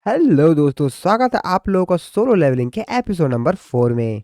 Hello दोस्तों, स्वागत है आप लोगों का सोलो लेवलिंग के एपिसोड नंबर 4 में।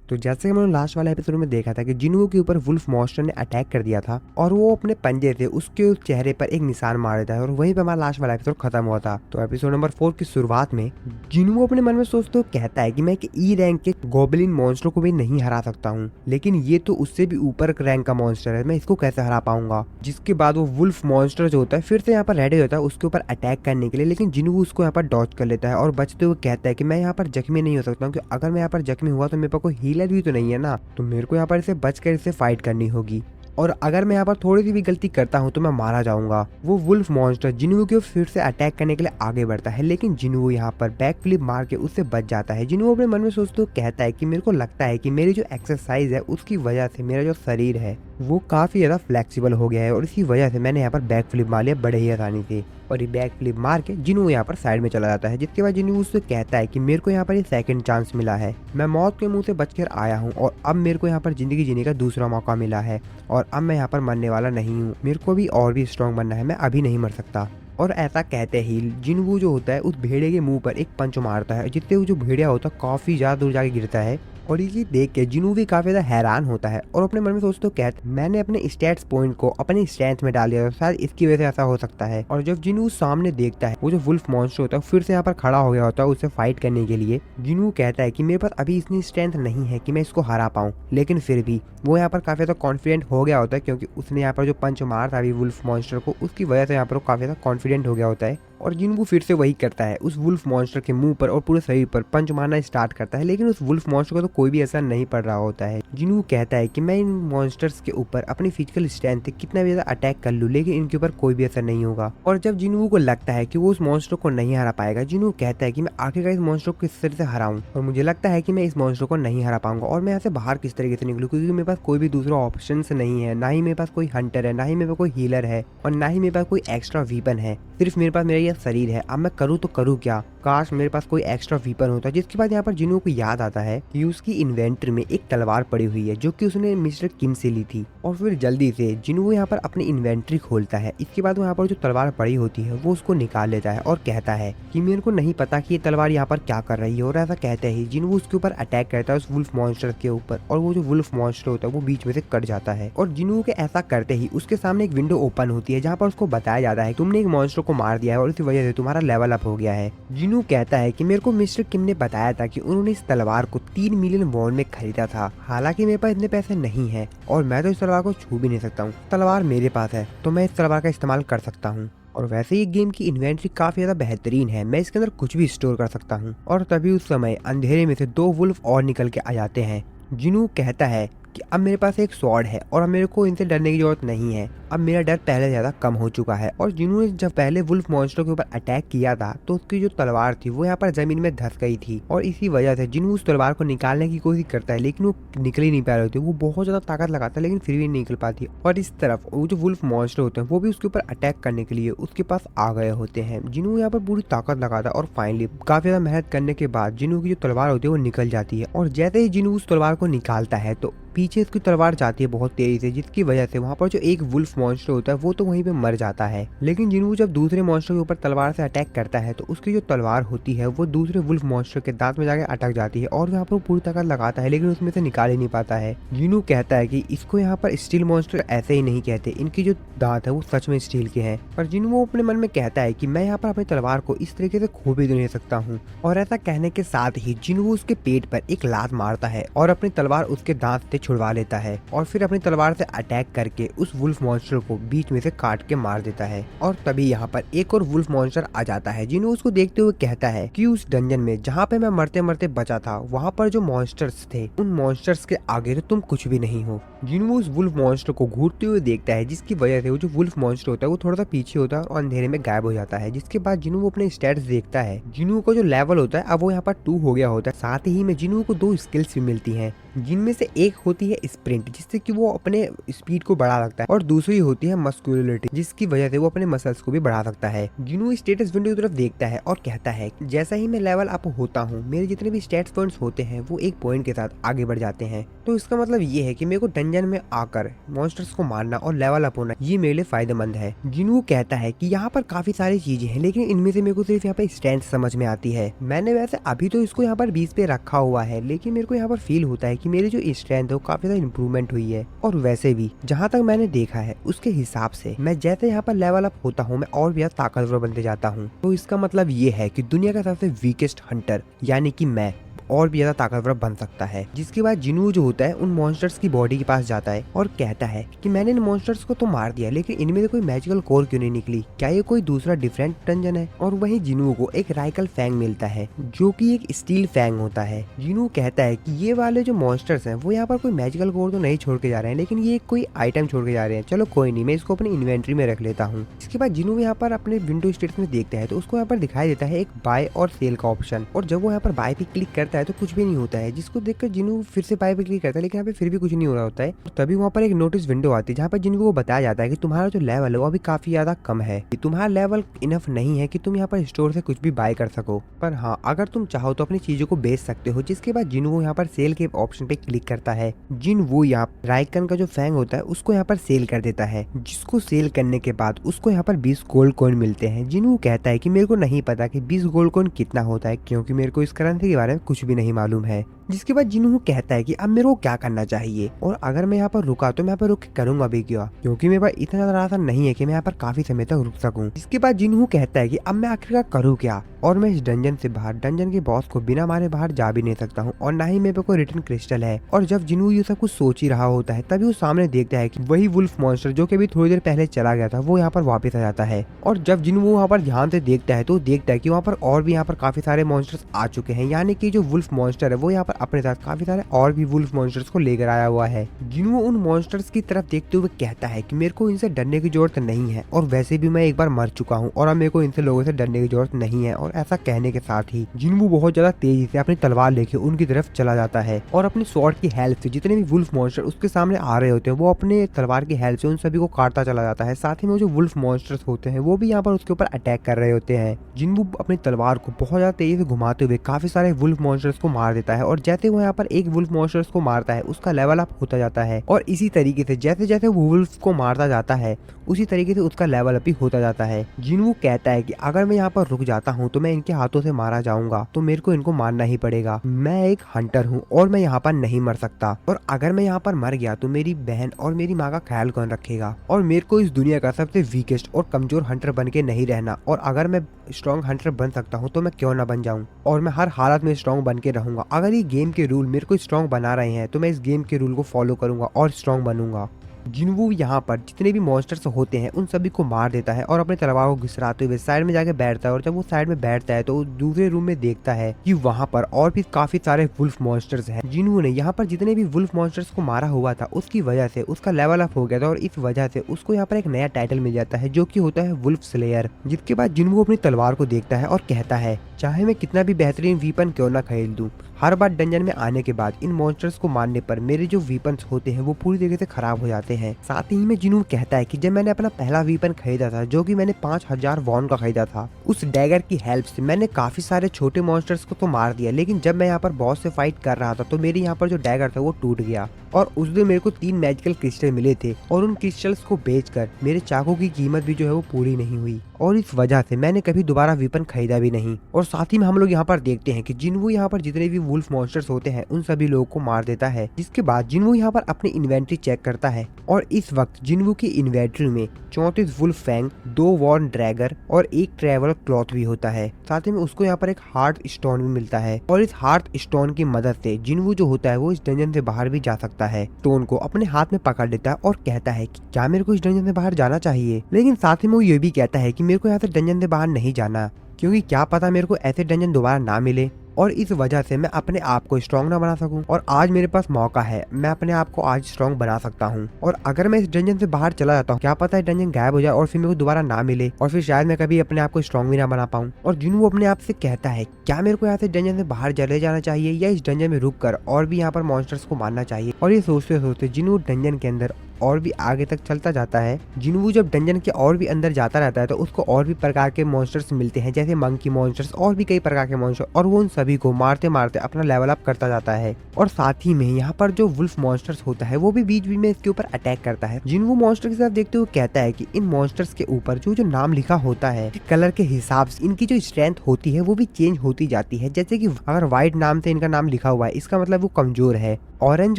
तो जैसे कि हमने लास्ट वाले एपिसोड में देखा था कि जिनुओ के ऊपर वुल्फ मॉन्स्टर ने अटैक कर दिया था और वो अपने पंजे से उसके चेहरे पर एक निशान मार देता है और वहीं पे हमारा लास्ट वाला एपिसोड खत्म हुआ था। तो एपिसोड नंबर 4 की शुरुआत में जिनुओ अपने मन में सोचते हुए कहता है कि मैं एक ई रैंक के गोबलिन मॉन्स्टर को भी नहीं हरा सकता हूँ, लेकिन ये तो उससे भी ऊपर रैंक का मॉन्स्टर है, मैं इसको कैसे हरा पाऊंगा। जिसके बाद वो वुल्फ मॉन्स्टर जो होता है फिर से यहाँ पर रेडी होता है उसके ऊपर अटैक करने के लिए, लेकिन जिनुओ उसको यहाँ पर डॉज कर लेता है और बचते हुए कहता है कि मैं यहाँ पर जख्मी नहीं हो सकता हूँ, क्योंकि अगर मैं यहाँ पर जख्मी हुआ तो मेरे पास कोई हीलर भी तो नहीं है ना, तो मेरे को यहाँ पर इसे बचकर इसे फाइट करनी होगी और अगर मैं यहाँ पर थोड़ी सी भी गलती करता हूँ तो मैं मारा जाऊंगा। वो वुल्फ मॉन्स्टर जिनुओ के फिर से अटैक करने के लिए आगे बढ़ता है, लेकिन जिनुओ यहाँ पर बैक फ्लिप मार के उससे बच जाता है। जिनुओ अपने मन में सोचते हुए कहता है कि मेरे को लगता है कि मेरी जो एक्सरसाइज है उसकी वजह से मेरा जो शरीर है वो काफी ज्यादा फ्लेक्सिबल हो गया है और इसी वजह से मैंने यहाँ पर बैक फ्लिप मार लिया बड़े ही आसानी से। और ये बैक फ्लिप मार के जिनुओ यहाँ पर साइड में चला जाता है, जिसके बाद जिनुओ उससे कहता है कि मेरे को यहाँ पर ये सेकंड चांस मिला है, मैं मौत के मुंह से बचकर आया हूँ और अब मेरे को यहाँ पर जिंदगी जीने का दूसरा मौका मिला है और अब मैं यहाँ पर मरने वाला नहीं हूँ, मेरे को भी और भी स्ट्रॉन्ग बनना है, मैं अभी नहीं मर सकता। और ऐसा कहते ही जिनुओ जो होता है उस भेड़े के मुंह पर एक पंच मारता है, जिससे वो जो भेड़िया होता है काफी ज्यादा दूर जाके गिरता है। और इसे देख के जिनुओ भी काफी ज्यादा हैरान होता है और अपने मन में सोचते हो कहते मैंने अपने स्टैट्स पॉइंट को अपनी स्ट्रेंथ में डाल दिया था, शायद इसकी वजह से ऐसा हो सकता है। और जब जिनुओ सामने देखता है वो जो वुल्फ मॉन्स्टर होता है फिर से यहाँ पर खड़ा हो गया होता है उससे फाइट करने के लिए, जिनुओ कहता है कि मेरे पास अभी इतनी स्ट्रेंथ नहीं है कि मैं इसको हरा पाऊँ, लेकिन फिर भी वो यहाँ पर काफी ज्यादा कॉन्फिडेंट हो गया होता है, क्योंकि उसने यहाँ पर जो पंच मार था अभी वुल्फ मॉन्स्टर को उसकी वजह से यहाँ पर वो काफी ज्यादा कॉन्फिडेंट हो गया होता है। और जिनुओ फिर से वही करता है, उस वुल्फ मॉन्स्टर के मुंह पर और पूरे शरीर पर पंच मारना स्टार्ट करता है, लेकिन उस वुल्फ मॉन्स्टर को तो कोई भी असर नहीं पड़ रहा होता है। जिनुओ कहता है कि मैं इन मॉन्स्टर्स के ऊपर अपनी फिजिकल स्ट्रेंथ से कितना भी ज्यादा अटैक कर लूं, लेकिन इनके ऊपर कोई भी असर नहीं होगा। और जब जिनुओ को लगता है कि वो उस मॉन्स्टर को नहीं हरा पाएगा, जिनुओ कहता है कि मैं आखिरकार इस मॉन्स्टर को किस तरह से हराऊं, और मुझे लगता है कि मैं इस मॉन्स्टर को नहीं हरा पाऊंगा और मैं यहाँ से बाहर किस तरीके से निकलूं, क्योंकि मेरे पास कोई भी दूसरा ऑप्शन नहीं है, ना ही मेरे पास कोई हंटर है, ना ही मेरे पास कोई हीलर है और ना ही मेरे पास कोई एक्स्ट्रा वीपन है, सिर्फ मेरे पास मेरा यह शरीर है। अब मैं करूँ तो करूँ क्या, काश मेरे पास कोई एक्स्ट्रा वीपन होता। जिसके बाद यहाँ पर जिनुओ को याद आता है कि उसकी इन्वेंटरी में एक तलवार पड़ी हुई है जो कि उसने मिस्टर किम से ली थी, और फिर जल्दी से जिनुओ यहाँ पर अपनी इन्वेंटरी खोलता है। इसके बाद वो यहाँ पर जो तलवार पड़ी होती है वो उसको निकाल लेता है और कहता है कि मेरे को नहीं पता कि ये तलवार यहाँ पर क्या कर रही है। और ऐसा कहते ही जिनुओ उसके ऊपर अटैक करता है उस वुल्फ मॉन्स्टर के ऊपर, और वो जो वुल्फ मॉन्स्टर होता है वो बीच में से कट जाता है। और जिनुओ के ऐसा करते ही उसके सामने एक विंडो ओपन होती है जहाँ पर उसको बताया जाता है तुमने एक मॉन्स्टर को मार दिया है और इसी वजह से तुम्हारा लेवल अप हो गया है। जिनुओ कहता है कि मेरे को मिस्टर किम ने बताया था कि उन्होंने इस तलवार को 3 मिलियन वॉन में खरीदा था, हालांकि मेरे पास इतने पैसे नहीं है और मैं तो इस तलवार को छू भी नहीं सकता हूँ, तलवार मेरे पास है तो मैं इस तलवार का इस्तेमाल कर सकता हूँ। और वैसे ही गेम की इन्वेंटरी काफी ज्यादा बेहतरीन है, मैं इसके अंदर कुछ भी स्टोर कर सकता हूँ। और तभी उस समय अंधेरे में से 2 वुल्फ और निकल के आ जाते हैं। जिनुओ कहता है कि अब मेरे पास एक स्वॉर्ड है और अब मेरे को इनसे डरने की जरूरत नहीं है, अब मेरा डर पहले ज्यादा कम हो चुका है। और जिनुओ ने जब पहले वुल्फ मॉन्स्टर के ऊपर अटैक किया था तो उसकी जो तलवार थी वो यहाँ पर जमीन में धंस गई थी, और इसी वजह से जिनुओ उस तलवार को निकालने की कोशिश करता है, लेकिन वो निकल ही नहीं पा रही होती, वो बहुत ज्यादा ताकत लगाता है लेकिन फिर भी नहीं निकल पाती। और इस तरफ वो जो वुल्फ मॉन्स्टर होते हैं वो भी उसके ऊपर अटैक करने के लिए उसके पास आ गए होते हैं। जिनुओ यहाँ पर पूरी ताकत लगाता है और फाइनली काफी ज्यादा मेहनत करने के बाद जिनुओ की जो तलवार होती है वो निकल जाती है। और जैसे ही जिनुओ उस तलवार को निकालता है तो पीछे इसकी तलवार जाती है बहुत तेजी से, जिसकी वजह से वहाँ पर जो एक वुल्फ मॉन्स्टर होता है वो तो वहीं पे मर जाता है। लेकिन जिनुओ जब दूसरे मॉन्स्टर के ऊपर तलवार से अटैक करता है तो उसकी जो तलवार होती है वो दूसरे वुल्फ मॉन्स्टर के दांत में जाके अटक जाती है और यहाँ पर पूरी ताकत लगाता है लेकिन उसमें से निकाल ही नहीं पाता है। जिनुओ कहता है कि इसको यहाँ पर स्टील मॉन्स्टर ऐसे ही नहीं कहते, इनकी जो दांत है वो सच में स्टील के हैं। पर जिनुओ अपने मन में कहता है कि मैं यहाँ पर अपनी तलवार को इस तरीके से खो भी नहीं सकता हूँ। और ऐसा कहने के साथ ही जिनुओ उसके पेट पर एक लात मारता है और अपनी तलवार उसके दांत से छुड़वा लेता है और फिर अपनी तलवार से अटैक करके उस वुल्फ मॉन्स्टर को बीच में से काट के मार देता है। और तभी यहाँ पर एक और वुल्फ मॉन्स्टर आ जाता है। जिनुओ उसको देखते हुए कहता है कि उस डंजन में जहाँ पे मैं मरते मरते बचा था वहाँ पर जो मॉन्स्टर्स थे उन मॉन्स्टर्स के आगे तो तुम कुछ भी नहीं हो। जिनुओ उस वुल्फ मॉन्स्टर को घूरते हुए देखता है, जिसकी वजह से वो जो वुल्फ मॉन्स्टर होता है वो थोड़ा सा पीछे होता है और अंधेरे में गायब हो जाता है। जिसके बाद जिनुओ अपने स्टैट्स देखता है, जिनुओ का जो लेवल होता है अब वो यहाँ पर 2 हो गया होता है। साथ ही में जिनुओ को 2 स्किल्स भी मिलती हैं, जिनमें से एक होती है स्प्रिंट, जिससे कि वो अपने स्पीड को बढ़ा सकता है, और दूसरी होती है मस्कुलिटी, जिसकी वजह से वो अपने मसल्स को भी बढ़ा सकता है। जिन्हों स्टेटस विंडो की तरफ देखता है और कहता है जैसा ही मैं लेवल अप होता हूँ, मेरे जितने भी स्टेट्स पॉइंट्स होते हैं वो एक पॉइंट के साथ आगे बढ़ जाते हैं। तो इसका मतलब ये है कि मेरे को डंजन में आकर मॉन्स्टर्स को मारना और लेवल अप होना ये मेरे लिए फायदेमंद है। जिन्हों कहता है कि यहाँ पर काफी सारी चीजें हैं, लेकिन इनमें से मेरे को सिर्फ यहाँ पर स्ट्रेंथ समझ में आती है। मैंने वैसे अभी तो इसको यहाँ पर 20 पे रखा हुआ है, लेकिन मेरे को यहाँ पर फील होता है कि मेरी जो स्ट्रेंथ है वो काफी ज्यादा इंप्रूवमेंट हुई है। और वैसे भी जहाँ तक मैंने देखा है उसके हिसाब से मैं जैसे यहाँ पर लेवल अप होता हूँ मैं और भी ज्यादा ताकतवर बनते जाता हूँ। तो इसका मतलब ये है कि दुनिया का सबसे वीकेस्ट हंटर यानी कि मैं और भी ज्यादा ताकतवर बन सकता है। जिसके बाद जिन्हों जो होता है उन मॉन्स्टर्स की बॉडी के पास जाता है और कहता है कि मैंने इन मॉन्स्टर्स को तो मार दिया, लेकिन इनमें से कोई मैजिकल कोर क्यों नहीं निकली, क्या ये कोई दूसरा डिफरेंट डंजन है। और वहीं जिन्हों को एक राइकल फैंग मिलता है जो कि एक स्टील फैंग होता है। जिन्हों कहता है कि ये वाले जो मॉन्स्टर्स हैं वो यहाँ पर कोई मैजिकल कोर तो नहीं छोड़ के जा रहे हैं, लेकिन ये कोई आइटम छोड़ के जा रहे हैं। चलो कोई नहीं, मैं इसको अपनी इन्वेंट्री में रख लेता हूँ। इसके बाद जिन्हों यहाँ पर अपने विंडो स्टेटस में देखता है तो उसको यहाँ पर दिखाई देता है एक बाय और सेल का ऑप्शन, और जब वो यहाँ पर बाय पे क्लिक करता है तो कुछ भी नहीं होता है, जिसको देखकर जिन्हों फिर से बाय पे क्लिक करता है, लेकिन यहाँ पे फिर भी कुछ नहीं हो रहा होता है। और तभी वहाँ पर एक नोटिस विंडो आती है जहाँ पर जिनको वो बताया जाता है कि तुम्हारा जो लेवल है वो अभी काफी ज्यादा कम है, कि तुम्हारा लेवल इनफ नहीं है कि तुम यहाँ पर स्टोर से कुछ भी बाय कर सको। पर हाँ, अगर तुम चाहो तो अपनी चीजों को बेच सकते हो। जिसके बाद जिन्हों यहाँ पर सेल के ऑप्शन पे क्लिक करता है, जिन वो यहाँ राइकन का जो फैंग होता है उसको यहाँ पर सेल कर देता है, जिसको सेल करने के बाद उसको यहाँ पर 20 गोल्ड कॉइन मिलते हैं। जिन्हों कहता है कि मेरे को नहीं पता कि 20 गोल्ड कॉइन कितना होता है, क्योंकि मेरे को इस करेंसी के बारे में कुछ भी नहीं मालूम है। जिसके बाद जिन्हों कहता है कि अब मेरे को क्या करना चाहिए, और अगर मैं यहाँ पर रुका तो मैं यहाँ पर रुक के करूंगा भी क्या, क्योंकि मेरे पास इतना ज्यादा रास्ता नहीं है कि मैं यहाँ पर काफी समय तक रुक सकूं। जिसके बाद जिन्हों कहता है कि अब मैं आखिरकार करूँ क्या, और मैं इस डंजन से बाहर डंजन के बॉस को बिना मारे बाहर जा भी नहीं सकता हूँ, और ना ही मेरे पे कोई रिटर्न क्रिस्टल है। और जब जिन्हों ये सब कुछ सोच ही रहा होता है तभी वो सामने देखता है कि वही वुल्फ मॉन्स्टर जो कि अभी थोड़ी देर पहले चला गया था वो यहाँ पर वापस आ जाता है। और जब जिन्हों वहाँ पर ध्यान से देखता है तो देखता है कि वहाँ पर और भी यहाँ पर काफी सारे मॉन्स्टर्स आ चुके हैं, यानी कि जो वुल्फ मॉन्स्टर है वो यहाँ पर अपने साथ काफी सारे और भी वुल्फ मॉन्स्टर्स को लेकर आया हुआ है। जिन्हों उन मॉन्स्टर्स की तरफ देखते हुए कहता है कि मेरे को इनसे डरने की जरूरत नहीं है, और वैसे भी मैं एक बार मर चुका हूँ और अब मेरे को इनसे लोगों से डरने की जरूरत नहीं है। और ऐसा कहने के साथ ही जिन्हों बहुत ज्यादा तेजी से अपनी तलवार लेके उनकी तरफ चला जाता है, और अपनी स्वॉर्ड की हेल्प से जितने भी वुल्फ मॉन्स्टर उसके सामने आ रहे होते हैं वो अपने तलवार की हेल्प से उन सभी को काटता चला जाता है। साथ ही में जो वुल्फ मॉन्स्टर्स होते हैं वो भी यहाँ पर उसके ऊपर अटैक कर रहे होते हैं। जिन्हों अपनी तलवार को बहुत ज्यादा तेजी से घुमाते हुए काफी सारे वुल्फ मॉन्स्टर्स को मार देता है, और जैसे वो यहाँ पर एक वुल्फ मॉन्स्टर्स को मारता है उसका लेवल अप होता जाता है, और इसी तरीके से जैसे जैसे वो वुल्फ को मारता जाता है उसी तरीके से उसका लेवल अप ही होता जाता है। जिन्हों कहता है कि अगर मैं यहाँ पर रुक जाता हूँ तो मैं इनके हाथों से मारा जाऊंगा, तो मेरे को इनको मारना ही पड़ेगा। मैं एक हंटर हूँ और मैं यहाँ पर नहीं मर सकता, और अगर मैं यहाँ पर मर गया तो मेरी बहन और मेरी माँ का ख्याल कौन रखेगा, और मेरे को इस दुनिया का सबसे वीकेस्ट और कमजोर हंटर बन के नहीं रहना। और अगर मैं स्ट्रॉन्ग हंटर बन सकता हूँ तो मैं क्यों ना बन जाऊँ, और मैं हर हालत में स्ट्रॉन्ग बन के रहूंगा। अगर ये गेम के रूल मेरे को स्ट्रॉन्ग बना रहे हैं तो मैं इस गेम के रूल को फॉलो करूंगा और स्ट्रॉन्ग बनूंगा। जिन्हों यहाँ पर जितने भी मॉन्स्टर्स होते हैं उन सभी को मार देता है और अपने तलवार को घिसराते हुए साइड में जाके बैठता है। और जब वो साइड में बैठता है तो वो दूसरे रूम में देखता है कि वहाँ पर और भी काफी सारे वुल्फ मॉन्स्टर्स हैं। जिन्होंने यहाँ पर जितने भी वुल्फ मॉन्स्टर्स को मारा हुआ था उसकी वजह से उसका लेवल अप हो गया था, और इस वजह से उसको यहाँ पर एक नया टाइटल मिल जाता है जो कि होता है वुल्फ स्लेयर। जिसके बाद जिन्हों अपनी तलवार को देखता है और कहता है चाहे मैं कितना भी बेहतरीन वीपन क्यों ना खरीद दूं, हर बार डंजन में आने के बाद इन मॉन्स्टर्स को मारने पर मेरे जो वीपन्स होते हैं वो पूरी तरीके से खराब हो जाते हैं। साथ ही में जिन्हों कहता है कि जब मैंने अपना पहला वीपन खरीदा था जो कि मैंने 5000 वॉन का खरीदा था, उस डैगर की हेल्प से मैंने काफी सारे छोटे मॉन्स्टर्स को तो मार दिया, लेकिन जब मैं यहाँ पर बॉस से फाइट कर रहा था तो मेरे यहाँ पर जो डैगर था वो टूट गया, और उस दिन मेरे को 3 मैजिकल क्रिस्टल मिले थे, और उन क्रिस्टल्स को बेचकर मेरे चाकू की कीमत भी जो है वो पूरी नहीं हुई, और इस वजह से मैंने कभी दोबारा वीपन खरीदा भी नहीं। और साथ ही में हम लोग यहाँ पर देखते हैं कि जिन्हों यहाँ पर जितने भी वुल्फ मॉन्स्टर्स होते हैं उन सभी लोगों को मार देता है। जिसके बाद जिन्हों यहाँ पर अपनी इन्वेंट्री चेक करता है, और इस वक्त जिन्हों की इन्वेंट्री में 34 वुल्फ फैंग, 2 वॉर्न ड्रैगर और 1 ट्रेवल क्लॉथ भी होता है। साथ ही में उसको यहाँ पर एक हार्ट स्टोन भी मिलता है, और इस हार्ट स्टोन की मदद से जिन्हों जो होता है वो इस डंजन से बाहर भी जा सकता है। स्टोन को अपने हाथ में पकड़ लेता है और कहता है कि क्या मेरे को इस डंजन से बाहर जाना चाहिए, लेकिन साथ ही में वो ये भी कहता है कि मेरे को यहाँ से डंजन से बाहर नहीं जाना, क्योंकि क्या पता मेरे को ऐसे डंजन दोबारा ना मिले। और इस वजह से मैं अपने आप को स्ट्रॉन्ग ना बना सकूं। और आज मेरे पास मौका है, मैं अपने आप को आज स्ट्रॉन्ग बना सकता हूं। और अगर मैं इस डंजन से बाहर चला जाता हूं, क्या पता है डंजन गायब हो जाए और फिर मेरे को दोबारा ना मिले और फिर शायद मैं कभी अपने आप को स्ट्रॉन्ग भी ना बना पाऊं। और जिन्हू अपने आप से कहता है क्या मेरे को यहाँ से डंजन से बाहर चले जाना चाहिए या इस डंजन में रुक कर और भी यहाँ पर मॉन्स्टर्स को मारना चाहिए। और ये सोचते सोचते जिन्हू डंजन के अंदर और भी आगे तक चलता जाता है। जिन्हू जब डंजन के और भी अंदर जाता रहता है तो उसको और भी प्रकार के मॉन्स्टर्स मिलते हैं, जैसे मंकी मॉन्स्टर्स और भी कई प्रकार के मॉन्स्टर, और वो उन सभी को मारते मारते अपना लेवल अप करता जाता है। और साथ ही में यहाँ पर जो वुल्फ मॉन्स्टर्स होता है वो भी बीच बीच में इसके ऊपर अटैक करता है। जिन्हू मॉन्स्टर के साथ देखते हुए कहता है कि इन मॉन्स्टर्स के ऊपर जो जो नाम लिखा होता है कलर के हिसाब से इनकी जो स्ट्रेंथ होती है वो भी चेंज होती जाती है। जैसे कि अगर व्हाइट नाम से इनका नाम लिखा हुआ है इसका मतलब वो कमजोर है, ऑरेंज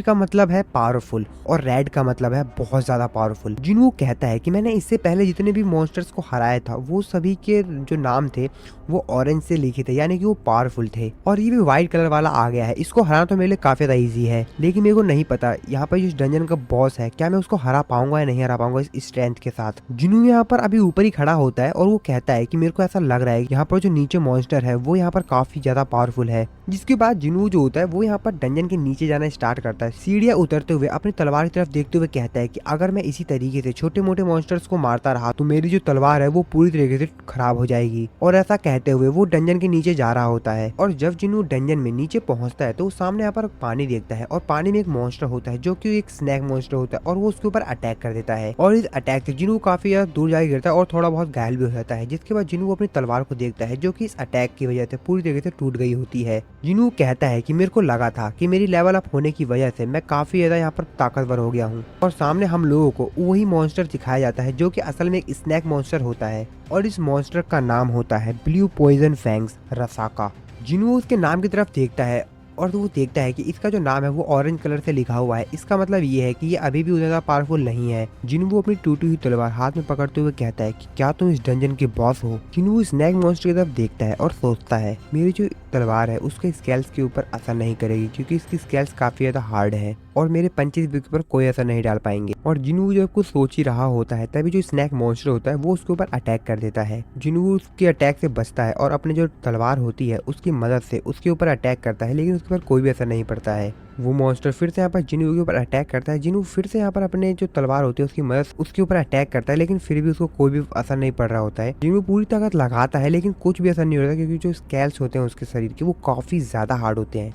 का मतलब है पावरफुल और रेड का मतलब है बहुत ज्यादा पावरफुल। जिन्हू कहता है कि मैंने इससे पहले जितने भी मॉन्स्टर्स को हराया था वो सभी के जो नाम थे वो ऑरेंज से लिखे थे, यानी कि वो पावरफुल थे। और ये भी व्हाइट कलर वाला आ गया है, इसको हराना तो मेरे लिए काफी ज्यादा ईजी है, लेकिन मेरे को नहीं पता यहाँ पर इस डंजन का बॉस है क्या मैं उसको हरा पाऊंगा या नहीं हरा पाऊंगा इस स्ट्रेंथ के साथ। जिन्हू यहाँ पर अभी ऊपर ही खड़ा होता है और वो कहता है कि मेरे को ऐसा लग रहा है यहाँ पर जो नीचे मॉन्स्टर है वो यहाँ पर काफी ज्यादा पावरफुल है। जिसके बाद जिन्हू जो होता है वो यहाँ पर डंजन के नीचे जाना स्टार्ट करता है। सीढ़ियां उतरते हुए अपनी तलवार की तरफ देखते हुए कहता है कि अगर मैं इसी तरीके से छोटे मोटे मॉन्स्टर्स को मारता रहा तो मेरी जो तलवार है वो पूरी तरीके से खराब हो जाएगी। और ऐसा कहते हुए वो डंजन के नीचे जा रहा होता है। और जब जिन्हू डंजन में नीचे पहुंचता है तो सामने यहाँ पर पानी देखता है और पानी में एक मॉन्स्टर होता है जो कि एक स्नैक मॉन्स्टर होता है और वो उसके ऊपर अटैक कर देता है। और इस अटैक से जिन्हू काफी ज्यादा दूर जाके गिरता है और थोड़ा बहुत घायल भी हो जाता है। जिसके बाद जिन्हू अपनी तलवार को देखता है जो कि इस अटैक की वजह से पूरी तरीके से टूट गई होती है। जिन्हू कहता है कि मेरे को लगा था कि मेरी लेवल अप होने की वजह से मैं काफी ज्यादा यहाँ पर ताकतवर हो गया हूँ। और सामने हम लोगों को वही मॉन्स्टर दिखाया जाता है जो कि असल में एक स्नैक मॉन्स्टर होता है और इस मॉन्स्टर का नाम होता है ब्लू पॉइजन फैंग्स रसाका। जिन्हू उसके नाम की तरफ देखता है और तो वो देखता है कि इसका जो नाम है वो ऑरेंज कलर से लिखा हुआ है, इसका मतलब ये है कि ये अभी भी ज्यादा पावरफुल नहीं है। जिन्हू अपनी टूटी हुई तलवार हाथ में पकड़ते हुए कहता है कि क्या तुम इस डंजन के बॉस हो। जिन्हू स्नैक मॉन्स्टर की तरफ देखता है और सोचता है मेरी जो तलवार है उसके स्केल्स के ऊपर असर नहीं करेगी क्योंकि इसकी स्केल्स काफी ज्यादा हार्ड है और मेरे पंचेस भी पर कोई असर नहीं डाल पाएंगे। और जिन्हू जब कुछ सोच ही रहा होता है तभी जो स्नैक मॉन्स्टर होता है वो उसके ऊपर अटैक कर देता है। जिन्हू उसके अटैक से बचता है और अपनी जो तलवार होती है उसकी मदद से उसके ऊपर अटैक करता है, लेकिन उसके ऊपर कोई भी असर नहीं पड़ता है। वो मॉन्स्टर फिर से यहाँ पर जिन्हू के ऊपर अटैक करता है। जिन्हू फिर से यहाँ पर अपने जो तलवार होती है उसकी मदद उसके ऊपर अटैक करता है, लेकिन फिर भी उसको कोई भी असर नहीं पड़ रहा होता है। जिन्हू पूरी ताकत लगाता है लेकिन कुछ भी असर नहीं होता क्योंकि जो स्केल्स होते हैं उसके शरीर के वो काफी ज्यादा हार्ड होते हैं।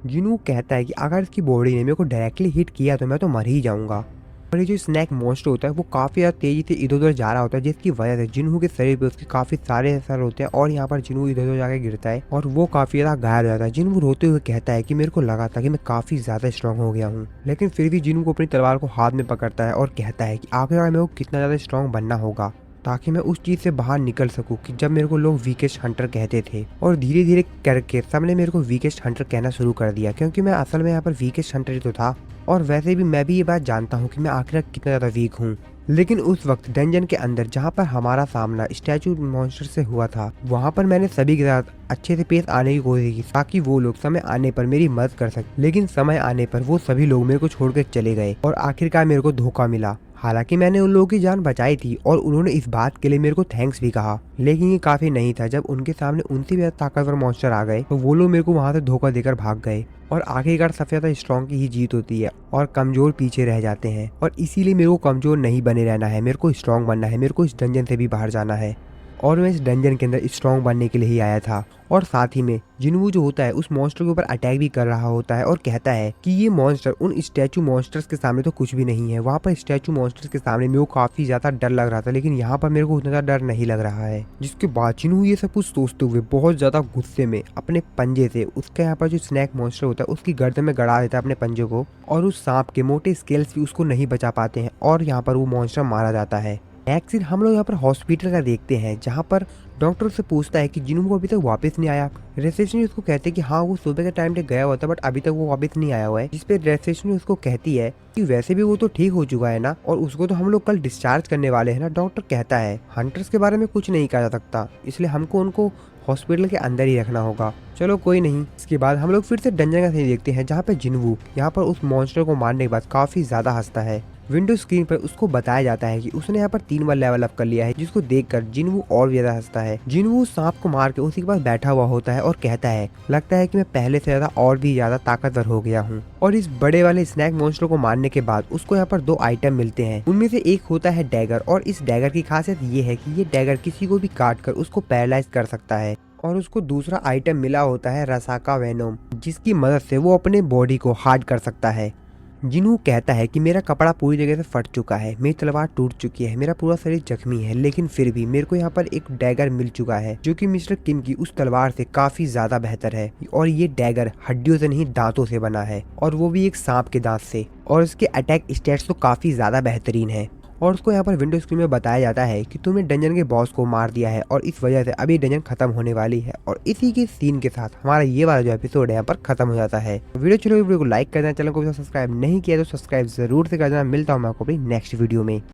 जिन्हू कहता है कि अगर इसकी बॉडी ने मेरे को डायरेक्टली हिट किया तो मैं तो मर ही जाऊंगा। और ये जो स्नैक मॉन्स्टर होता है वो काफी ज्यादा तेजी से इधर उधर जा रहा होता है जिसकी वजह से जिन्हू के शरीर पे उसके काफी सारे असर होते हैं और यहाँ पर जिन्हू इधर उधर जाके गिरता है और वो काफी ज्यादा घायल हो जाता है। जिन्हू रोते हुए कहता है कि मेरे को लगा था कि मैं काफी ज्यादा स्ट्रॉन्ग हो गया हूँ, लेकिन फिर भी जिन्हू को अपनी तलवार को हाथ में पकड़ता है और कहता है कि आखिरकार मेरे को कितना ज्यादा स्ट्रॉन्ग बनना होगा ताकि मैं उस चीज से बाहर निकल सकूं कि जब मेरे को लोग वीकेस्ट हंटर कहते थे। और धीरे धीरे करके सबने मेरे को वीकेस्ट हंटर कहना शुरू कर दिया क्योंकि मैं असल में यहाँ पर वीकेस्ट हंटर ही तो था। और वैसे भी मैं भी ये बात जानता हूँ कि मैं आखिर कितना ज्यादा वीक हूँ। लेकिन उस वक्त डंजन के अंदर जहाँ पर हमारा सामना स्टैचू मॉन्स्टर से हुआ था वहाँ पर मैंने सभी के साथ अच्छे से पेश आने की कोशिश की ताकि वो लोग समय आने पर मेरी मदद कर सके, लेकिन समय आने पर वो सभी लोग मेरे को छोड़कर चले गए और आखिरकार मेरे को धोखा मिला। हालांकि मैंने उन लोगों की जान बचाई थी और उन्होंने इस बात के लिए मेरे को थैंक्स भी कहा, लेकिन ये काफी नहीं था। जब उनके सामने उनसे भी ज्यादा ताकतवर मॉन्स्टर आ गए तो वो लोग मेरे को वहां से धोखा देकर भाग गए। और आखिरकार सबसे ज्यादा स्ट्रॉन्ग की ही जीत होती है और कमजोर पीछे रह जाते हैं। और इसीलिए मेरे को कमजोर नहीं बने रहना है, मेरे को स्ट्रॉन्ग बनना है, मेरे को इस डंजन से भी बाहर जाना है। और मैं इस डंजन के अंदर स्ट्रॉन्ग बनने के लिए ही आया था। और साथ ही में जिन्हू जो होता है उस मॉन्स्टर के ऊपर अटैक भी कर रहा होता है और कहता है कि ये मॉन्स्टर उन स्टैचू मॉन्स्टर्स के सामने तो कुछ भी नहीं है। वहाँ पर स्टैचू मॉन्स्टर्स के सामने मेरे को काफी ज्यादा डर लग रहा था, लेकिन यहाँ पर मेरे को उतना ज्यादा डर नहीं लग रहा है। जिसके बाद जिन्हू ये सब कुछ सोचते हुए बहुत ज्यादा गुस्से में अपने पंजे से उसके यहाँ पर जो स्नैक मॉन्स्टर होता है उसकी गर्दन में गड़ा देता है अपने पंजे को, और उस सांप के मोटे स्केल्स भी उसको नहीं बचा पाते हैं और यहाँ पर वो मॉन्स्टर मारा जाता है। नेक्स्ट सीन हम लोग यहाँ पर हॉस्पिटल का देखते हैं जहाँ पर डॉक्टर से पूछता है कि जिन्हू को अभी तक वापस नहीं आया। रिसेप्शनिस्ट उसको कहते हैं कि हाँ वो सुबह के टाइम पे गया हुआ था बट अभी तक वो वापस नहीं आया हुआ है। जिसपे रिसेप्शनिस्ट उसको कहती है कि वैसे भी वो तो ठीक हो चुका है ना और उसको तो हम लोग कल डिस्चार्ज करने वाले हैं ना। डॉक्टर कहता है हंटर्स के बारे में कुछ नहीं कहा जा सकता, इसलिए हमको उनको हॉस्पिटल के अंदर ही रखना होगा। चलो कोई नहीं। इसके बाद हम लोग फिर से डंजन का सीन देखते हैं जहाँ पे जिन्हू यहाँ पर उस मॉन्स्टर को मारने के बाद काफी ज्यादा हंसता है, विंडो स्क्रीन पर उसको बताया जाता है कि उसने यहाँ पर 3 बार लेवल अप कर लिया है, जिसको देखकर जिनवू और भी ज्यादा हंसता है। जिनवू सांप को मार के उसी के पास बैठा हुआ होता है और कहता है, लगता है कि मैं पहले से ज्यादा और भी ज्यादा ताकतवर हो गया हूँ। और इस बड़े वाले स्नैक मॉन्स्टर को मारने के बाद उसको यहाँ पर 2 आइटम मिलते हैं। उनमें से एक होता है डैगर, और इस डैगर की खासियत ये है कि ये डैगर किसी को भी काट कर उसको पैरालाइज कर सकता है। और उसको दूसरा आइटम मिला होता है रसाका वेनोम, जिसकी मदद से वो अपने बॉडी को हार्ड कर सकता है। जिनवू कहता है कि मेरा कपड़ा पूरी जगह से फट चुका है, मेरी तलवार टूट चुकी है, मेरा पूरा शरीर जख्मी है, लेकिन फिर भी मेरे को यहाँ पर एक डैगर मिल चुका है जो कि मिस्टर किम की उस तलवार से काफी ज्यादा बेहतर है। और ये डैगर हड्डियों से नहीं दांतों से बना है, और वो भी एक सांप के दांत से। और इसके अटैक स्टैट्स तो काफी ज्यादा बेहतरीन है। और उसको यहाँ पर विंडो स्क्रीन में बताया जाता है कि तुमने डंजन के बॉस को मार दिया है और इस वजह से अभी डंजन खत्म होने वाली है। और इसी के सीन के साथ हमारा ये वाला जो एपिसोड है यहाँ पर खत्म हो जाता है। वीडियो को लाइक कर देना, चैनल को सब्सक्राइब नहीं किया तो सब्सक्राइब जरूर से कर देना। मिलता हूँ मैं आपको अपनी नेक्स्ट वीडियो में।